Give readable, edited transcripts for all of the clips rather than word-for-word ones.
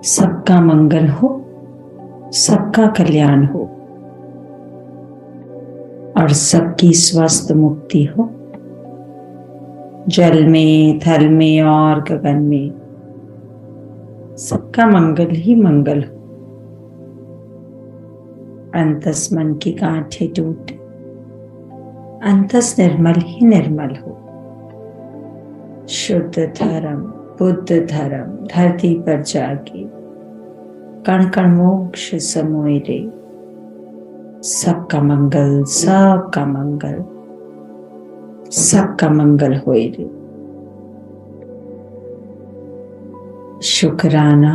सबका मंगल हो, सबका कल्याण हो और सबकी स्वस्थ मुक्ति हो। जल में, थल में और गगन में सबका मंगल ही मंगल हो। अंतस मन की गांठें टूटे, अंतस निर्मल ही निर्मल हो। शुद्ध धर्म, बुद्ध धर्म धरती पर जागे, कण कण मोक्ष समोए रे। सबका मंगल, सबका मंगल, सबका मंगल होए रे। शुक्राना,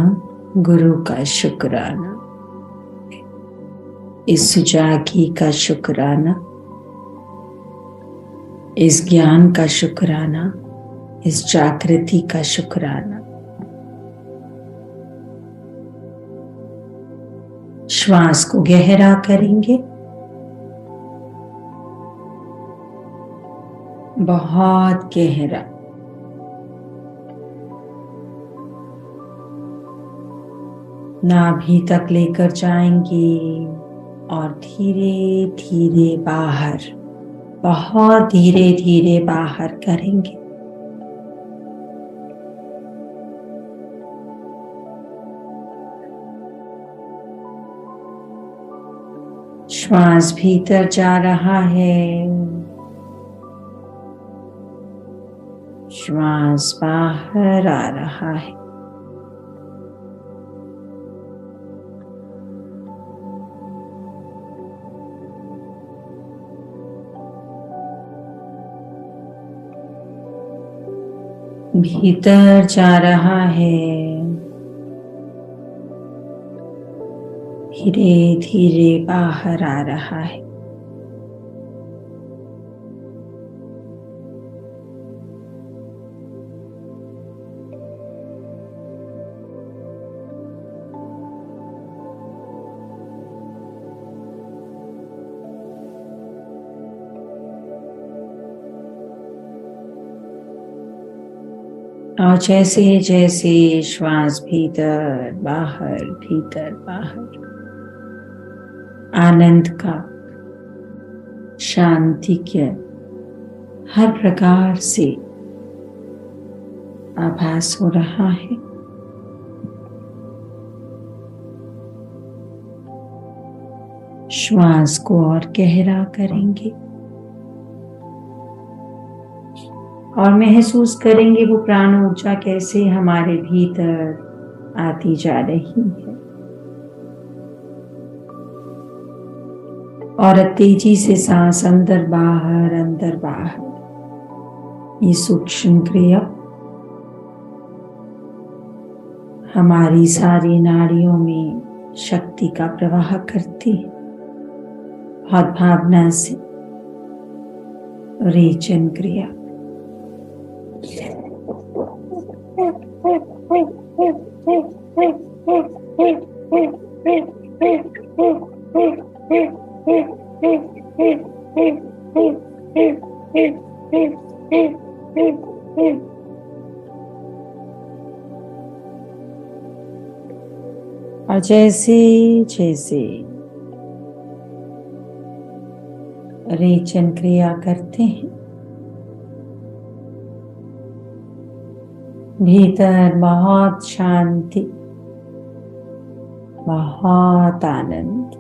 गुरु का शुक्राना, इस सुजागी का शुक्राना, इस ज्ञान का शुक्राना, इस जागृति का शुक्राना। श्वास को गहरा करेंगे, बहुत गहरा। नाभि तक लेकर जाएंगे और धीरे धीरे बाहर, बहुत धीरे धीरे बाहर करेंगे। श्वास भीतर जा रहा है, श्वास बाहर आ रहा है। भीतर जा रहा है, धीरे धीरे बाहर आ रहा है। और जैसे जैसे श्वास भीतर बाहर आनंद का, शांति के हर प्रकार से आभास हो रहा है। श्वास को और गहरा करेंगे और महसूस करेंगे वो प्राण ऊर्जा कैसे हमारे भीतर आती जा रही है और तेजी से सांस अंदर बाहर। ये सूक्ष्म क्रिया हमारी सारी नाड़ियों में शक्ति का प्रवाह करती है। बहुत भावना से रेचन क्रिया। और जैसे जैसे रेचन क्रिया करते हैं, भीतर बहुत शांति, बहुत आनंद,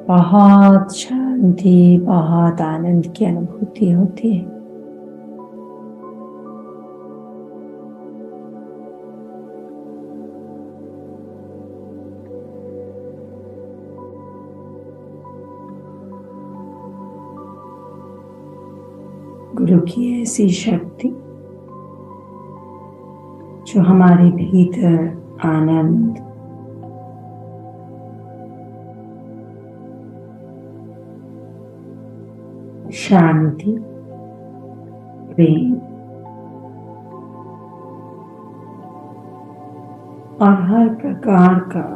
बहुत शांति, बहुत आनंद की अनुभूति होती है। गुरु की ऐसी शक्ति जो हमारे भीतर आनंद, शांति, प्रेम और हर प्रकार का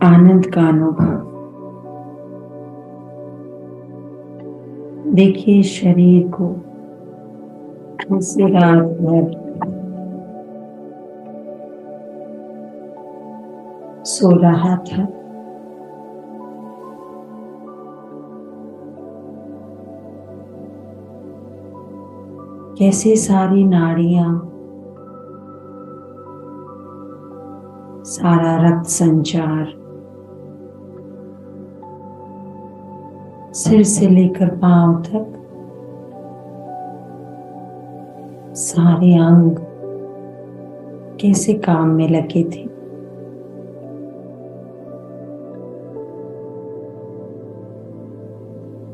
आनंद का अनुभव देखिए शरीर को कैसे रात भर सो रहा था, कैसे सारी नाड़ियां, सारा रक्त संचार सिर से लेकर पांव तक सारे अंग कैसे काम में लगे थे।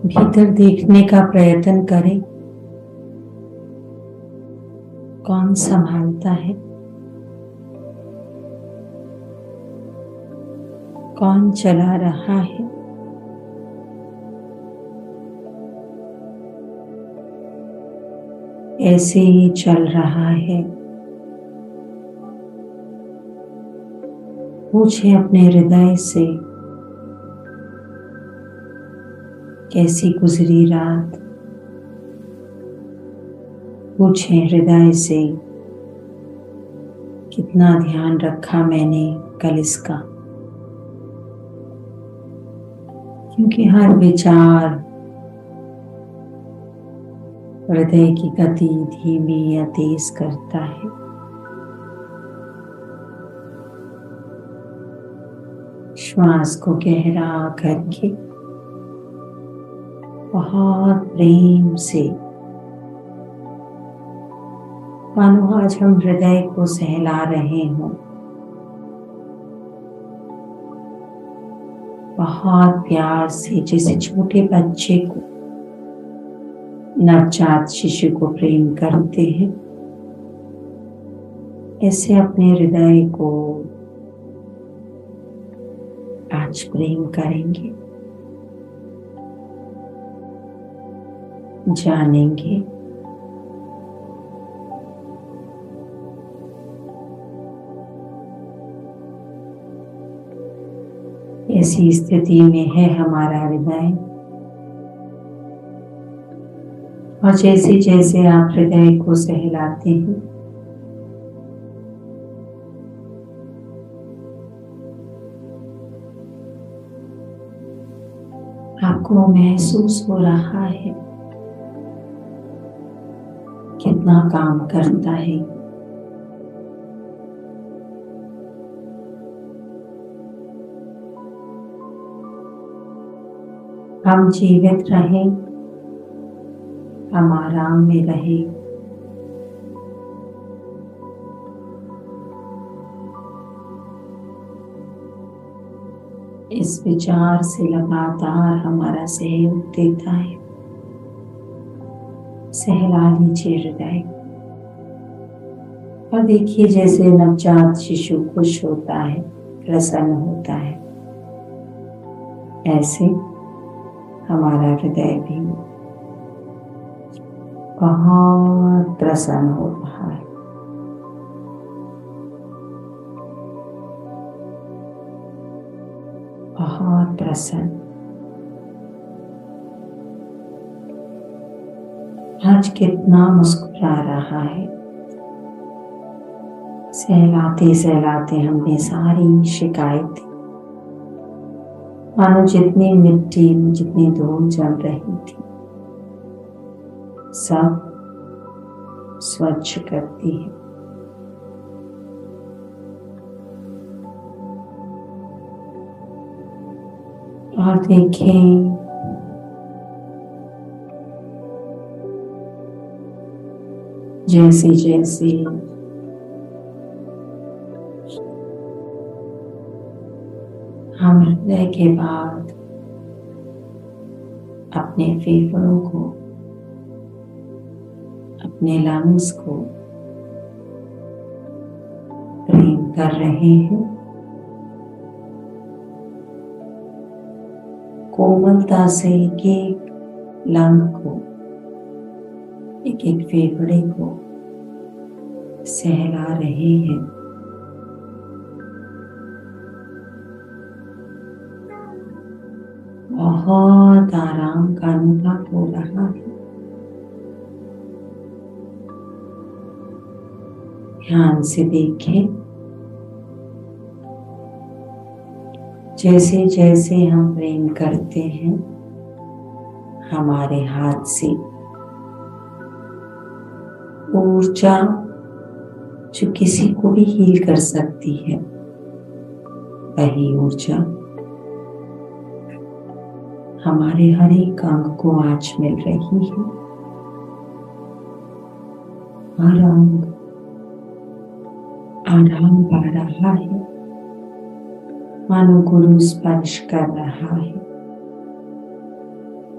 भीतर देखने का प्रयत्न करें, कौन संभालता है, कौन चला रहा है। ऐसे ही चल रहा है। पूछे अपने हृदय से, कैसी गुजरी रात। पूछे हृदय से, कितना ध्यान रखा मैंने कल इसका। क्योंकि हर विचार हृदय की गति धीमी या तेज करता है। श्वास को गहरा करके बहुत प्रेम से, मानो आज हम हृदय को सहला रहे हों, बहुत प्यार से, जैसे छोटे बच्चे को, नवजात शिशु को प्रेम करते हैं, ऐसे अपने हृदय को आज प्रेम करेंगे, जानेंगे। ऐसी स्थिति में है हमारा हृदय। और जैसे जैसे आप हृदय को सहलाते हैं, आपको महसूस हो रहा है कितना काम करता है। हम जीवित रहें, हम आराम में रहें, इस विचार से लगातार हमारा सहयोग देता है। सहला लीजिए हृदय और देखिए जैसे नवजात शिशु खुश होता है, प्रसन्न होता है, ऐसे हमारा हृदय भी बहुत प्रसन्न हो रहा है। बहुत प्रसन्न। आज कितना मुस्कुरा रहा है। सहलाते सहलाते हमने सारी शिकायतें, मानो जितनी मिट्टी, जितनी धूल जम रही थी, सब स्वच्छ करती है। और देखें जैसे जैसे हम हृदय के बाद अपने फेफड़ों को, अपने लंग्स को प्रेम कर रहे हैं, कोमलता से एक एक लंग को, एक एक फेफड़े को सहला रहे हैं। बहुत आराम का अनुभव हो रहा है। ध्यान से देखें, जैसे जैसे हम प्रेम करते हैं, हमारे हाथ से ऊर्जा जो किसी को भी हील कर सकती है, वही ऊर्जा हमारे हर एक अंग को आज मिल रही है। हर अंग आराम पा रहा है, मानो गुरु स्पर्श कर रहा है,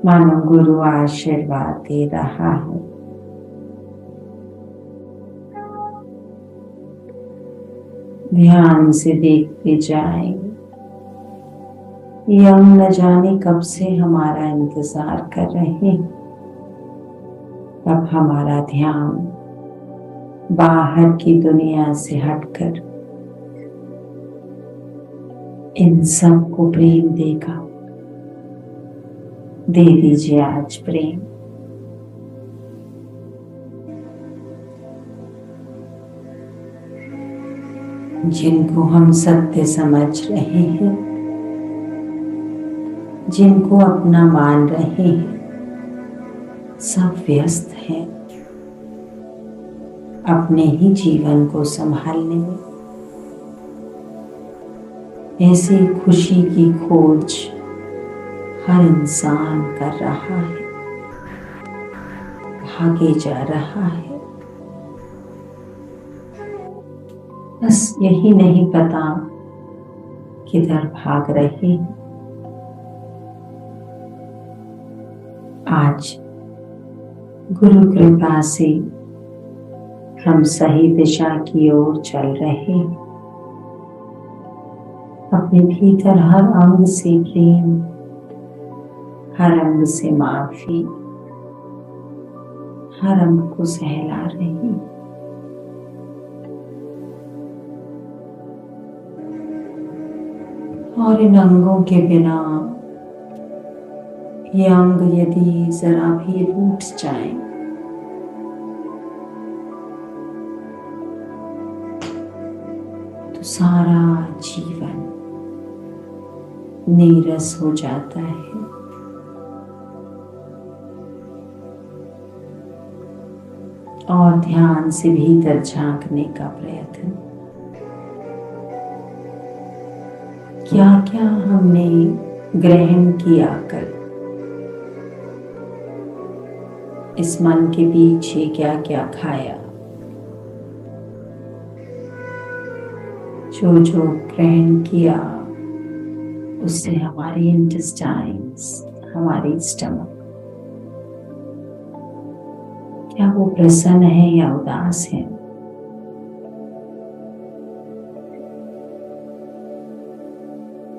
मानो गुरु आशीर्वाद दे रहा है। ध्यान से देखते जाएं। ये अंग न जाने कब से हमारा इंतजार कर रहे हैं। अब हमारा ध्यान बाहर की दुनिया से हटकर इन सब को प्रेम देगा। दे दीजिए आज प्रेम। जिनको हम सत्य समझ रहे हैं, जिनको अपना मान रहे हैं, सब व्यस्त हैं अपने ही जीवन को संभालने में। ऐसी खुशी की खोज हर इंसान कर रहा है, भागे जा रहा है। बस यही नहीं पता किधर भाग रहे हैं। आज गुरु कृपा से हम सही दिशा की ओर चल रहे हैं। अपने भीतर हर अंग से प्रेम, हर अंग से माफी, हर अंग को सहला रहे हैं। और इन अंगों के बिना ये अंग यदि जरा भी रूठ जाए तो सारा जीवन नीरस हो जाता है। और ध्यान से भीतर झांकने का प्रयत्न। क्या क्या हमने ग्रहण किया कर, इस मन के पीछे क्या क्या खाया, जो जो ग्रहण किया उससे हमारी इंटेस्टाइन्स, हमारी स्टमक, क्या वो प्रसन्न है या उदास है।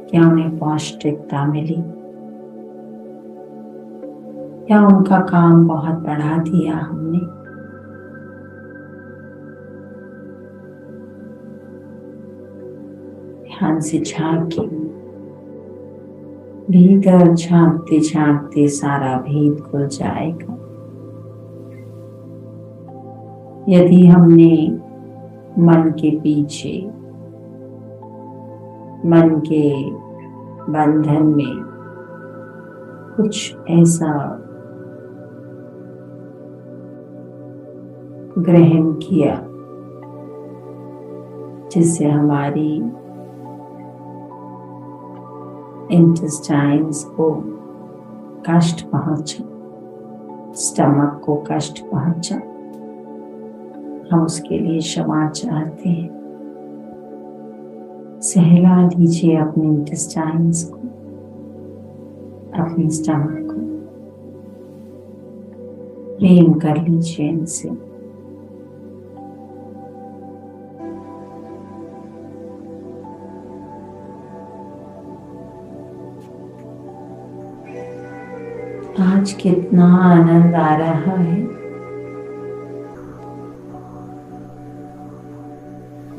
क्या उन्हें पौष्टिकता मिली या उनका काम बहुत बढ़ा दिया हमने। ध्यान से झांके, भीतर झांकते झांकते सारा भेद खुल जाएगा। यदि हमने मन के पीछे, मन के बंधन में कुछ ऐसा ग्रहण किया जिससे हमारी इंटेस्टाइन्स को कष्ट पहुंचा, स्टमक को कष्ट पहुंचा, हम उसके लिए क्षमा चाहते हैं। सहला लीजिए अपने इंटेस्टाइन्स को, अपनी स्टमक को, प्रेम कर लीजिए इनसे। आज कितना आनंद आ रहा है,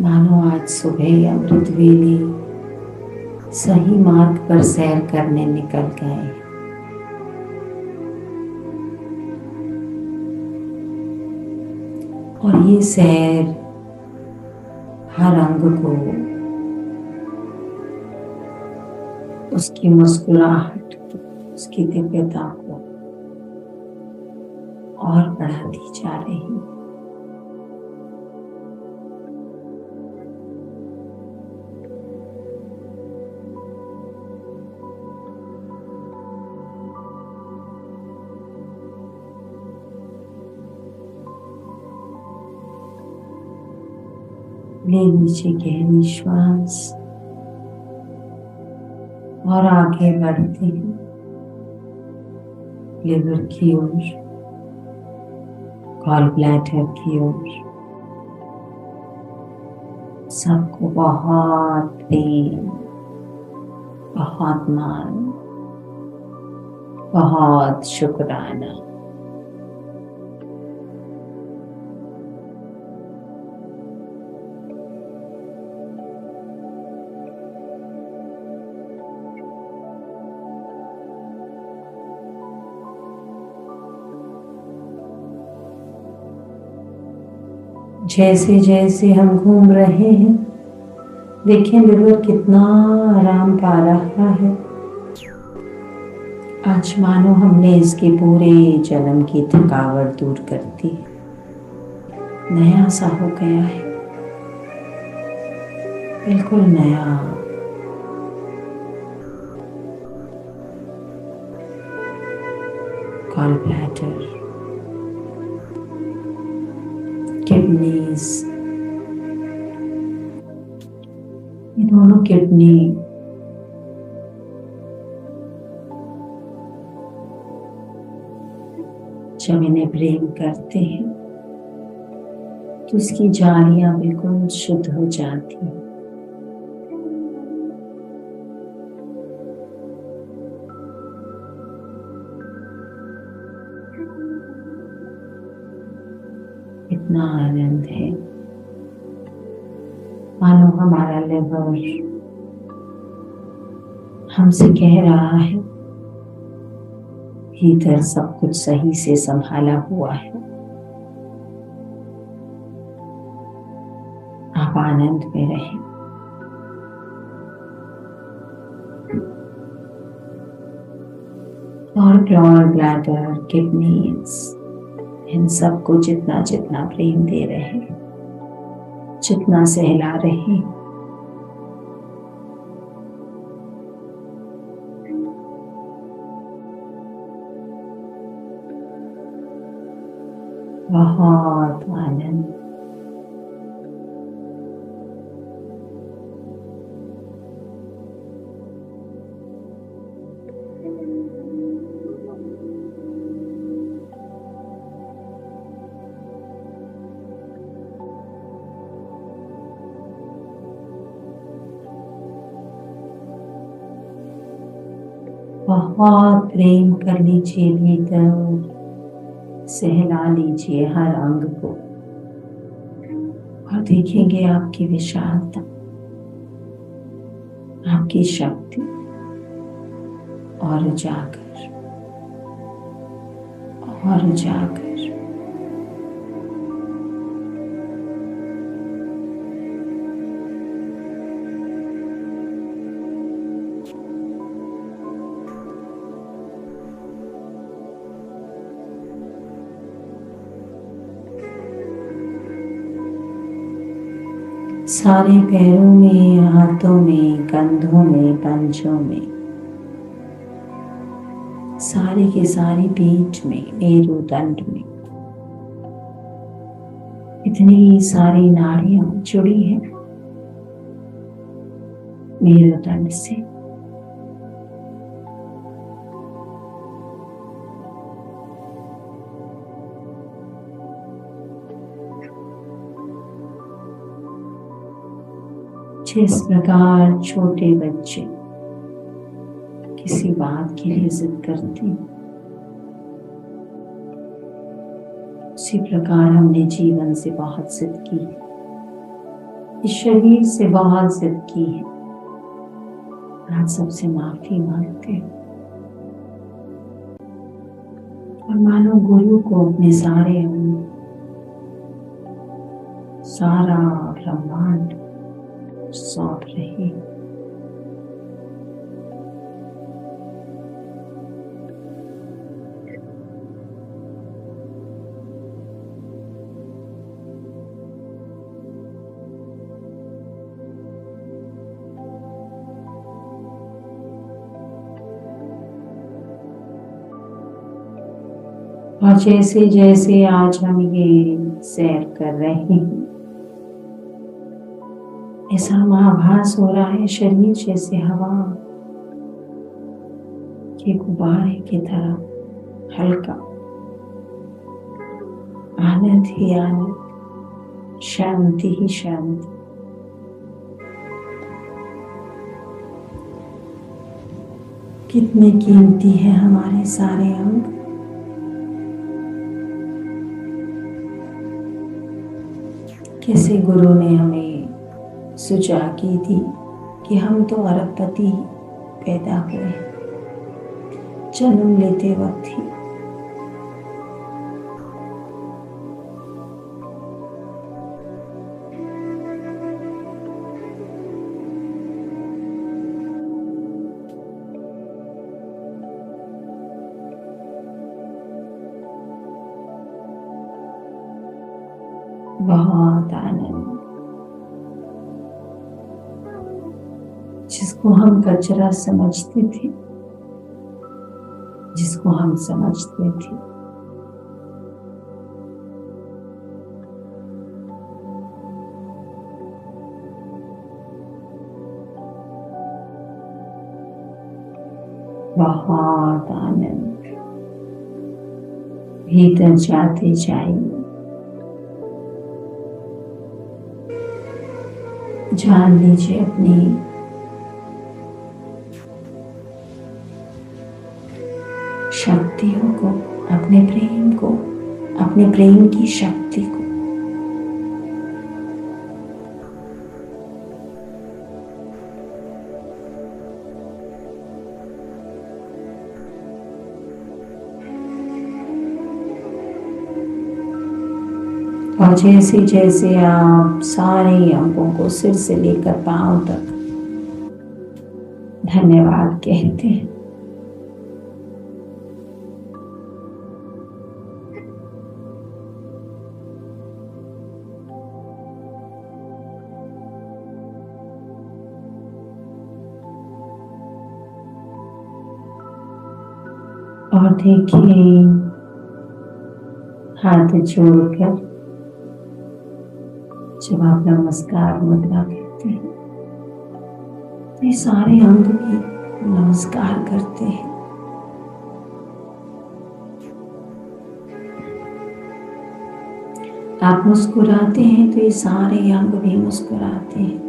मानो आज सुबह अमृत वेले सही मार्ग पर सैर करने निकल गए। और ये सैर हर अंग को, उसकी मुस्कुराहट, उसकी दिव्यता को और बढ़ाती जा रही। ले लीजिए गहरी श्वास और आगे बढ़ते हैं लिवर की ओर, गॉल ब्लैडर की ओर। सबको बहुत प्रेम, बहुत मान, बहुत शुक्राना। जैसे जैसे हम घूम रहे हैं, देखें लिवर कितना आराम पा रहा है। आज मानो हमने इसके पूरे जन्म की थकावट दूर कर दी, नया सा हो गया है, बिल्कुल नया। गॉल ब्लैडर, किडनीज, ये दोनों किडनी जब इन्हें प्रेम करते हैं तो इसकी जालियां बिल्कुल शुद्ध हो जाती हैं। इतना आनंद है, मानो हमारा लिवर हमसे कह रहा है भीतर सब कुछ सही से संभाला हुआ है, आप आनंद में रहें। और गॉल ब्लैडर, किडनीज, इन सबको जितना जितना प्रेम दे रहे हैं, जितना सहला रहे हैं, बहुत आनंद। बहुत प्रेम कर लीजिए भीतर, सहला लीजिए हर अंग को और देखेंगे आपकी विशालता, आपकी शक्ति और जाकर और जाकर। सारे पैरों में, हाथों में, कंधों में, पंजों में, सारी की सारी पीठ में, मेरुदंड में इतनी सारी नाड़ियां जुड़ी हैं मेरुदंड से। जिस प्रकार छोटे बच्चे किसी बात के लिए जिद करते हैं, उसी प्रकार हमने जीवन से बहुत जिद की है, इस शरीर से बहुत जिद की है, आज सबसे माफी मांगते हैं और मानो गुरु को अपने सारे सारा ब्रह्मांड सौंप रही। और जैसे जैसे आज हम ये सैर कर रहे हैं, ऐसा आभास हो रहा है शरीर जैसे हवा के गुब्बारे की तरह हल्का, आनंद ही आनंद, शांति ही शांति। कितने कीमती है हमारे सारे अंग। कैसे गुरु ने हमें सुझा की थी कि हम तो अरबपति पैदा हुए जन्म लेते वक्त ही। बहुत आनंद, जिसको हम कचरा समझते थे, जिसको हम समझते थे, बहुत आनंद। भीतर जाते जाइए, जान लीजिए अपनी शक्तियों को, अपने प्रेम को, अपने प्रेम की शक्ति को। और जैसे जैसे आप सारे अंगों को सिर से लेकर पांव तक धन्यवाद कहते हैं, और देखिए हाथ जोड़कर जब आप नमस्कार मुद्रा करते हैं तो ये सारे अंग भी नमस्कार करते हैं। आप मुस्कुराते हैं तो ये सारे अंग भी मुस्कुराते हैं।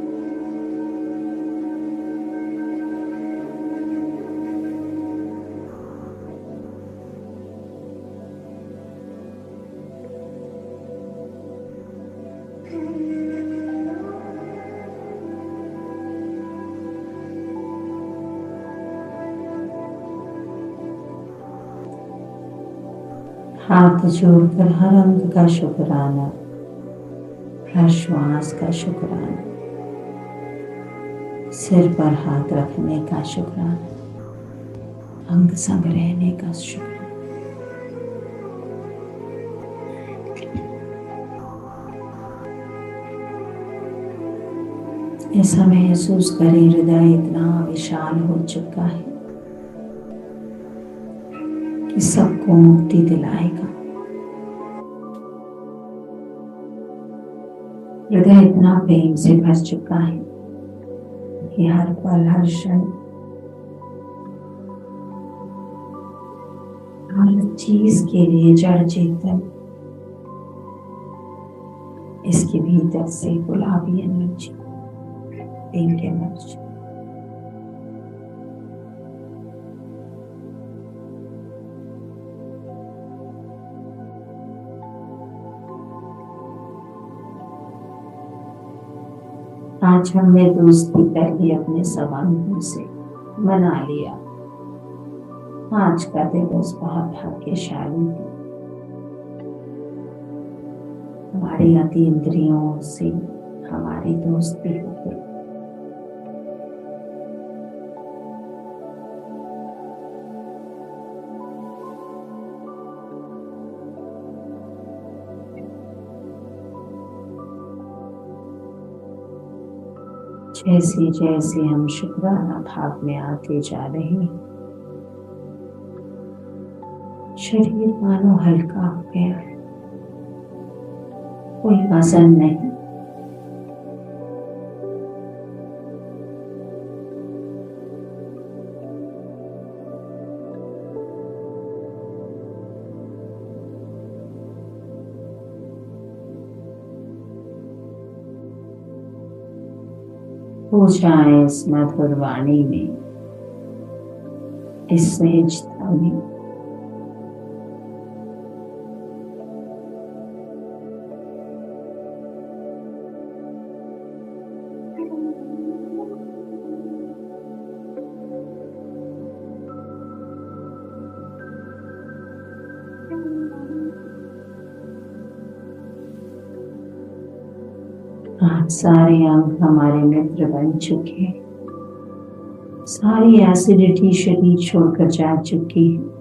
हाथ जोड़कर हर अंग का शुक्राना, हर श्वास का शुक्राना, सिर पर हाथ रखने का शुक्राना, अंग संग रहने का शुक्राना। ऐसा महसूस करें हृदय इतना विशाल हो चुका है कि सबको मुक्ति दिलाएगा। हृदय इतना प्रेम से भर चुका है कि हर पल हर क्षण हर चीज के लिए जड़ चेतन इसके भीतर से गुलाबी एनर्जी, पिंक एनर्जी, आज हमने दोस्ती कर ली अपने सब अंगों से। मना लिया। आज का दिवस बहुत भाग्यशाली है। हमारी अतीन्द्रियों से हमारी दोस्ती हो गई। जैसे जैसे हम शुक्राना भाव में आते जा रहे हैं, शरीर मानो हल्का हो गया, कोई वजन नहीं। हो जाए इस मधुर वाणी में, इस सहजता में। आज सारे अंग हमारे मित्र बन चुके हैं। सारी एसिडिटी शरीर छोड़कर जा चुकी है।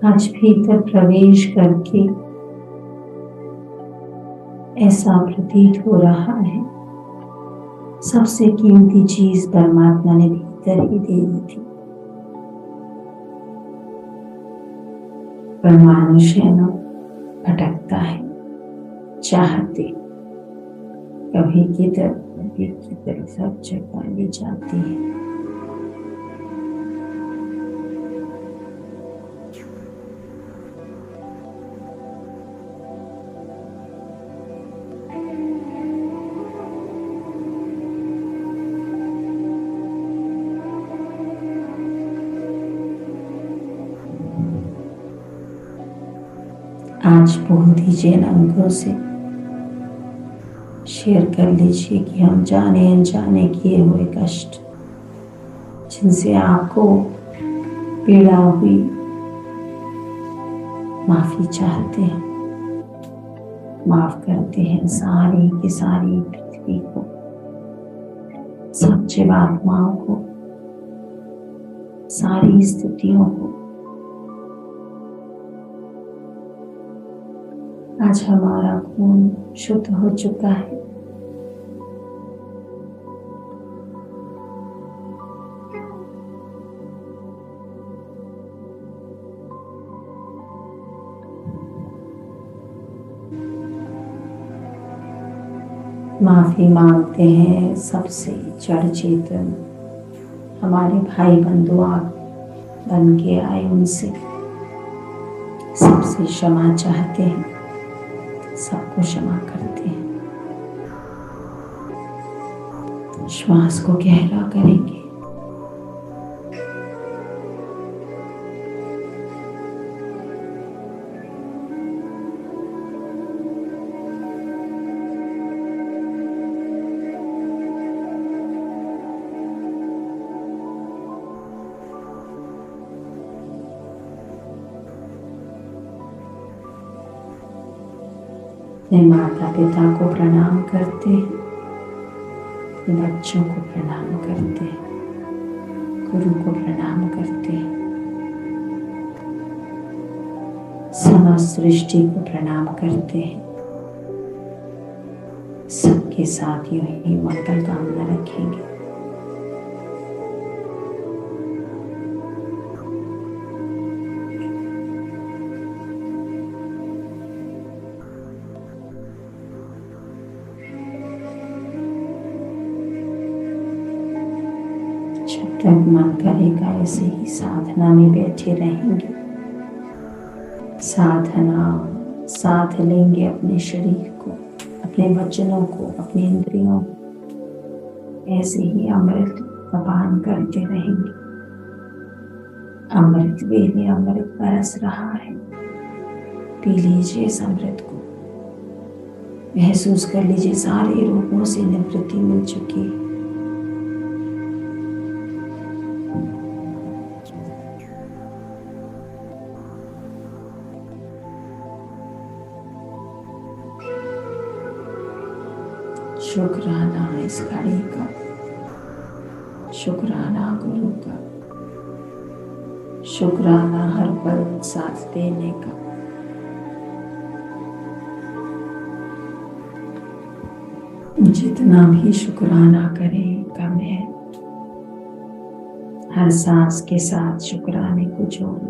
आज भीतर प्रवेश करके ऐसा प्रतीत हो रहा है सबसे कीमती चीज परमात्मा ने भीतर ही दे दी थी। पर मनुष्य न भटकता है, चाहते कभी किधर कभी किधर, सब जगह ले जाती है। आज बोल दीजिए अंगों से, शेयर कर लीजिए कि हम जाने अनजाने किए हुए कष्ट जिनसे आपको पीड़ा हुई, माफी चाहते हैं, माफ करते हैं सारी की सारी पृथ्वी को, सब जीवात्माओं को, सारी स्थितियों को। आज हमारा खून शुद्ध हो चुका है। माफी मांगते हैं सबसे जड़ चेतन हमारे भाई बंधु आप बन के आए, उनसे सबसे क्षमा चाहते हैं, सबको क्षमा करते हैं। श्वास को गहरा करेंगे। अपने माता पिता को प्रणाम करते हैं, अपने बच्चों को प्रणाम करते हैं, गुरु को प्रणाम करते हैं, समस्त सृष्टि को प्रणाम करते हैं। सबके साथ यूं ही मंगल कामना रखेंगे। तब मन करेगा ऐसे ही साधना में बैठे रहेंगे, साधना साध लेंगे अपने शरीर को, अपने वचनों को, अपनी इंद्रियों को, ऐसे ही अमृत पान करते रहेंगे। अमृत वेद अमृत बरस रहा है। पी लीजिए इस अमृत को, महसूस कर लीजिए सारे रोगों से निवृत्ति मिल चुकी। शुक्राना इस घड़ी का, शुक्राना गुरु का, शुक्राना हर पल साथ देने का। जितना भी शुक्राना करें कम है। हर सांस के साथ शुक्राने को जोड़ना।